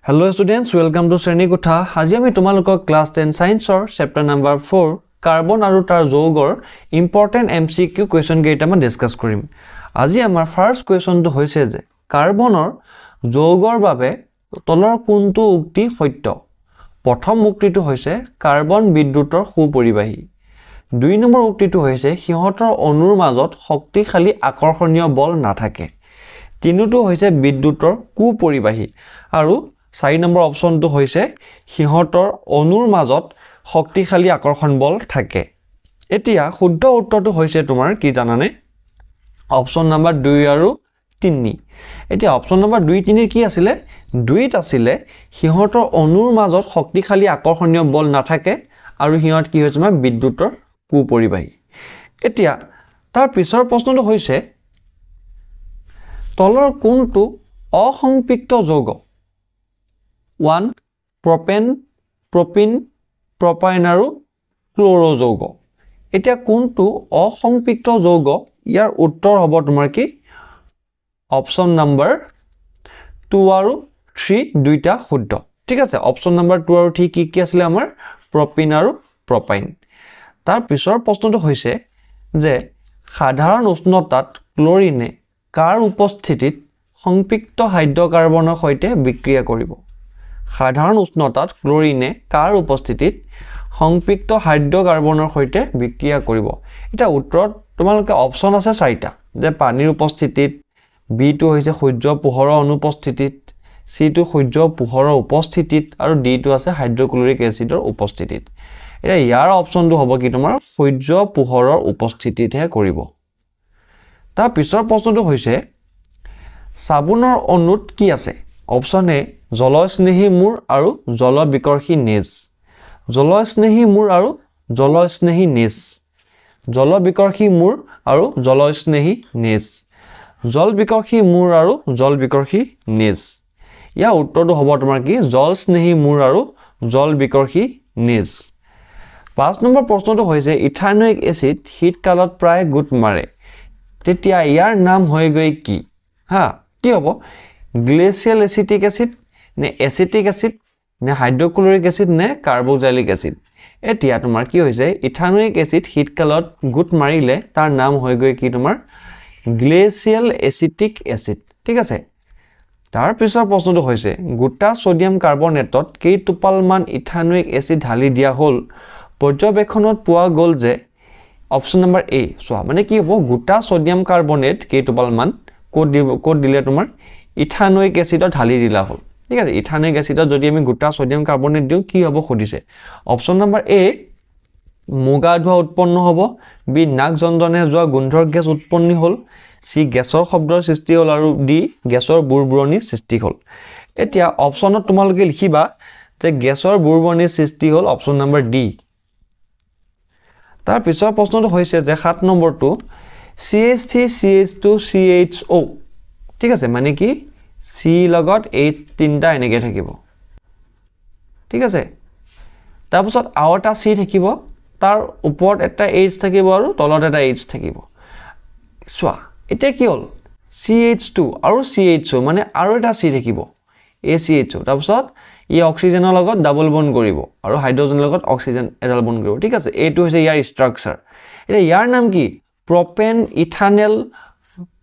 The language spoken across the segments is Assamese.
Hello students, welcome to Srenigotha. আজি আমি তোমালোকক ক্লাস 10 সায়েন্সৰ চেপ্টাৰ নম্বৰ 4 কাৰ্বন আৰু তাৰ যৌগৰ ইম্পৰ্টেন্ট MCQ কোৱেশ্চন কেইটামান ডিসকাস কৰিম। আজি আমাৰ ফাৰ্স্ট কোৱেশ্চনটো হৈছে যে কাৰ্বনৰ যৌগৰ বাবে তলৰ কোনটো উক্তি সত্য? প্ৰথম উক্তিটো হৈছে কাৰ্বন বিদ্যুতৰ সুপৰিবাহী। দুই নম্বৰ উক্তিটো হৈছে সিহঁতৰ অণুৰ মাজত শক্তিশালী আকৰ্ষণীয় বল নাথাকে। তিনিটো হৈছে বিদ্যুতৰ কুপৰিবাহী আৰু 4 নম্বৰ অপশনটো হৈছে সিহঁতৰ অণুৰ মাজত শক্তিশালী আকৰ্ষণ বল থাকে। এতিয়া শুদ্ধ উত্তৰটো হৈছে তোমাৰ কি জানানে? অপশন নম্বৰ 2 আৰু 3। এতিয়া অপশন নম্বৰ 2 3 কি আছিল? 2ত আছিল সিহঁতৰ অণুৰ মাজত শক্তিশালী আকৰ্ষণীয় বল নাথাকে আৰু সিহঁত কি হৈছে তোমাৰ বিদ্যুতৰ কুপৰিবাহী। এতিয়া তাৰ পিছৰ প্ৰশ্নটো হৈছে তলৰ কোনটো অসম্পৃক্ত যৌগ? 1 প্ৰপেন, প্ৰপিন, প্ৰপাইন আৰু ক্লোৰো যৌগ। এতিয়া কোনটো অসম্পৃক্ত যৌগ? ইয়াৰ উত্তৰ হ'ব তোমাৰ কি অপশন নম্বৰ 2 আৰু 3 দুইটা শুদ্ধ। ঠিক আছে, অপশন নম্বৰ 2 আৰু 3 কি আছিল আমাৰ? প্ৰপিন আৰু প্ৰপাইন। তাৰ পিছৰ প্ৰশ্নটো হৈছে যে সাধাৰণ উষ্ণতাত ক্লোৰিনে কাৰ উপস্থিতিত সংপৃক্ত হাইড্ৰকাৰ্বনৰ সৈতে বিক্ৰিয়া কৰিব? সাধাৰণ উষ্ণতাত ক্লোৰিনে কাৰ উপস্থিতিত সংপৃক্ত হাইড্ৰকাৰ্বনৰ সৈতে বিক্ৰিয়া কৰিব? এটা উত্তৰত তোমালোকে অপশন আছে 4টা, যে পানীৰ উপস্থিতিত, বি টো হৈছে সূৰ্য পোহৰৰ অনুপস্থিতিত, সি টো সূৰ্য পোহৰৰ উপস্থিতিত আৰু ডি টো আছে হাইড্ৰক্লোৰিক এচিডৰ উপস্থিতিত। এটা ইয়াৰ অপশনটো হ'ব কি তোমাৰ সূৰ্য পোহৰৰ উপস্থিতিতহে কৰিব। তাৰ পিছৰ প্ৰশ্নটো হৈছে সাবুনৰ অণুত কি আছে? অপশন এ জলস্নেহী মূৰ আৰু জলবিকৰ্ষী নেজ, জলস্নেহী মূৰ আৰু জলস্নেহী নেজ, জলবিকৰ্ষী মূৰ আৰু জলস্নেহী নেজ, জলবিকৰ্ষী মূৰ আৰু জলবিকৰ্ষী নেজ। ইয়াৰ উত্তৰটো হ'ব তোমাৰ কি জলস্নেহী মূৰ আৰু জলবিকৰ্ষী নেজ। 5 নম্বৰ প্ৰশ্নটো হৈছে ইথানোইক এচিড শীতকালত প্ৰায় গোট মাৰে, তেতিয়া ইয়াৰ নাম হৈ গৈ কি? কি হ'ব? গ্লেচিয়েল এচিটিক এচিড নে এচিটিক এচিড নে হাইড্ৰক্লোৰিক এচিড নে কাৰ্বক্সিলিক এচিড? এতিয়া তোমাৰ কি হৈছে ইথানোইক এচিড শীতকালত গোট মাৰিলে তাৰ নাম হৈ গৈ কি তোমাৰ গ্লেচিয়েল এচিটিক এচিড। ঠিক আছে, তাৰ পিছৰ প্ৰশ্নটো হৈছে গোটা সোডিয়াম কাৰ্বনেটত কেইটোপালমান ইথানোইক এচিড ঢালি দিয়া হ'ল? পৰ্যবেক্ষণত পোৱা গ'ল যে অপশন নম্বৰ এ চোৱা, মানে কি হ'ব গোটা সোডিয়াম কাৰ্বনেট কেইটোপালমান ক'ত দিলে তোমাৰ ইথানোইক এচিডত ঢালি দিলা হ'ল। ঠিক আছে, ইথানোইক এচিডত যদি আমি গোটা সোডিয়াম কাৰ্বনেট দিওঁ কি হ'ব সুধিছে। অপশন নম্বৰ এ মুগা ধোঁৱা উৎপন্ন হ'ব, বি নাক জনজনে যোৱা গোন্ধৰ গেছ উৎপন্ন হ'ল, চি গেছৰ শব্দৰ সৃষ্টি হ'ল আৰু ডি গেছৰ বুৰবুৰণিৰ সৃষ্টি হ'ল। এতিয়া অপশনত তোমালোকে লিখিবা যে গেছৰ বুৰবুৰণিৰ সৃষ্টি হ'ল অপশন নম্বৰ ডি। তাৰ পিছৰ প্ৰশ্নটো হৈছে যে 7 নম্বৰটো CH3 CH2 CHO। ঠিক আছে, মানে কি চি লগত H তিনিটা এনেকৈ থাকিব। ঠিক আছে, তাৰপিছত আৰু এটা চি থাকিব, তাৰ ওপৰত এটা H থাকিব আৰু তলত এটা H থাকিব। চোৱা এতিয়া কি হ'ল CH2 আৰু CHO, মানে আৰু এটা চি থাকিব ACHO। তাৰপিছত ই অক্সিজেনৰ লগত ডাবল বন্ড কৰিব আৰু হাইড্ৰজেনৰ লগত অক্সিজেন এডাল বন্ড কৰিব। ঠিক আছে, এইটো হৈছে ইয়াৰ ষ্ট্ৰাকচাৰ। এতিয়া ইয়াৰ নাম কি? প্ৰপেন, ইথানেল,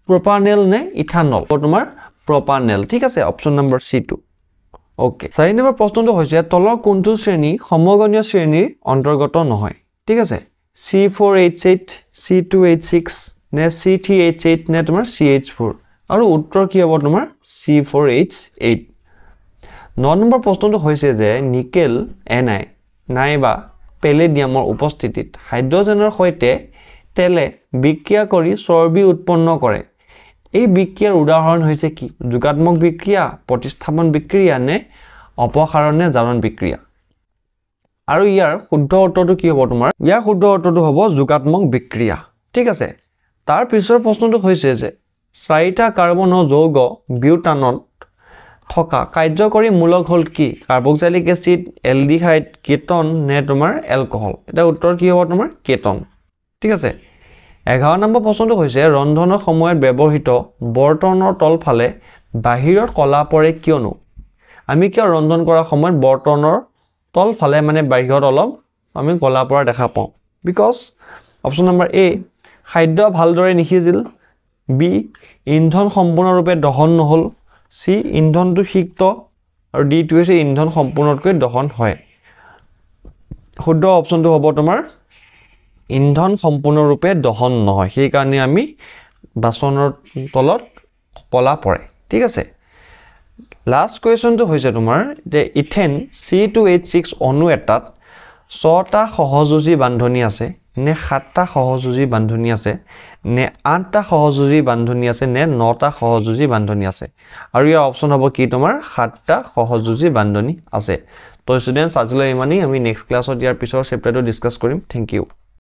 প্ৰপানেল নে ইথানল? তোমাৰ প্ৰপানেল। ঠিক আছে, অপশন নম্বৰ চি টো। ওকে, 4 নম্বৰ প্ৰশ্নটো হৈছে তলৰ কোনটো শ্ৰেণী সমগণীয় শ্ৰেণীৰ অন্তৰ্গত নহয়? ঠিক আছে, C4H8, C2H6 নে C3H8 নে তোমাৰ CH4? আৰু উত্তৰ কি হ'ব তোমাৰ C4H8। 9 নম্বৰ প্ৰশ্নটো হৈছে যে নিকেল Ni নাইবা পেলেডিয়ামৰ উপস্থিতিত হাইড্ৰজেনৰ সৈতে তেলে বিক্ৰিয়া কৰি চৰ্বি উৎপন্ন কৰে। এই বিক্ৰিয়াৰ উদাহৰণ হৈছে কি? যোগাত্মক বিক্ৰিয়া, প্ৰতিস্থাপন বিক্ৰিয়া নে অপসাৰণ নে জাৰণ বিক্ৰিয়া? আৰু ইয়াৰ শুদ্ধ উত্তৰটো কি হ'ব তোমাৰ? ইয়াৰ শুদ্ধ উত্তৰটো হ'ব যোগাত্মক বিক্ৰিয়া। ঠিক আছে, তাৰ পিছৰ প্ৰশ্নটো হৈছে যে 4টা কাৰ্বনৰ যৌগ বিউটানত থকা কাৰ্যকৰী মূলক হ'ল কি? কাৰ্বক্সিলিক এচিড, এলডিহাইড, কেটন নে তোমাৰ এলকহল? এটা উত্তৰ কি হ'ব তোমাৰ কেটন। ঠিক আছে, 11 নম্বৰ প্ৰশ্নটো হৈছে ৰন্ধনৰ সময়ত ব্যৱহৃত বৰ্তনৰ তলফালে বাহিৰত কলা পৰে কিয়নো? আমি কিয় ৰন্ধন কৰাৰ সময়ত বৰ্তনৰ তল ফালে মানে বাহিৰত অলপ আমি কলা পৰা দেখা পাওঁ বিকজ অপচন নম্বৰ এ খাদ্য ভালদৰে নিসিজিল বি ইন্ধন সম্পূৰ্ণৰূপে দহন নহল সি ইন্ধনটো সিক্ত আৰু ডি টো হৈছে ইন্ধন সম্পূৰ্ণকৈ দহন হয় শুদ্ধ অপচনটো হ'ব তোমাৰ ইন্ধন সম্পূৰ্ণৰূপে দহন নহয় সেই কাৰণে আমি বাচনৰ তলত কলা পৰে ঠিক আছে লাষ্ট কোৱেশ্চনটো হৈছে তোমাৰ যে ইথেন C2H6 অণু এটাত 6টা সহযোজী বান্ধনী আছে নে 7টা সহযোজী বান্ধনী আছে নে 8টা সহযোজী বান্ধনী আছে নে 9টা সহযোজী বান্ধনী আছে আৰু ইয়াৰ অপচন হ'ব কি তোমাৰ 7টা সহযোজী বান্ধনী আছে তো ষ্টুডেন্টস আজিলৈ ইমানেই আমি নেক্সট ক্লাছত ইয়াৰ পিছৰ চেপ্টাৰটো ডিসকাস কৰিম থ্যাংক ইউ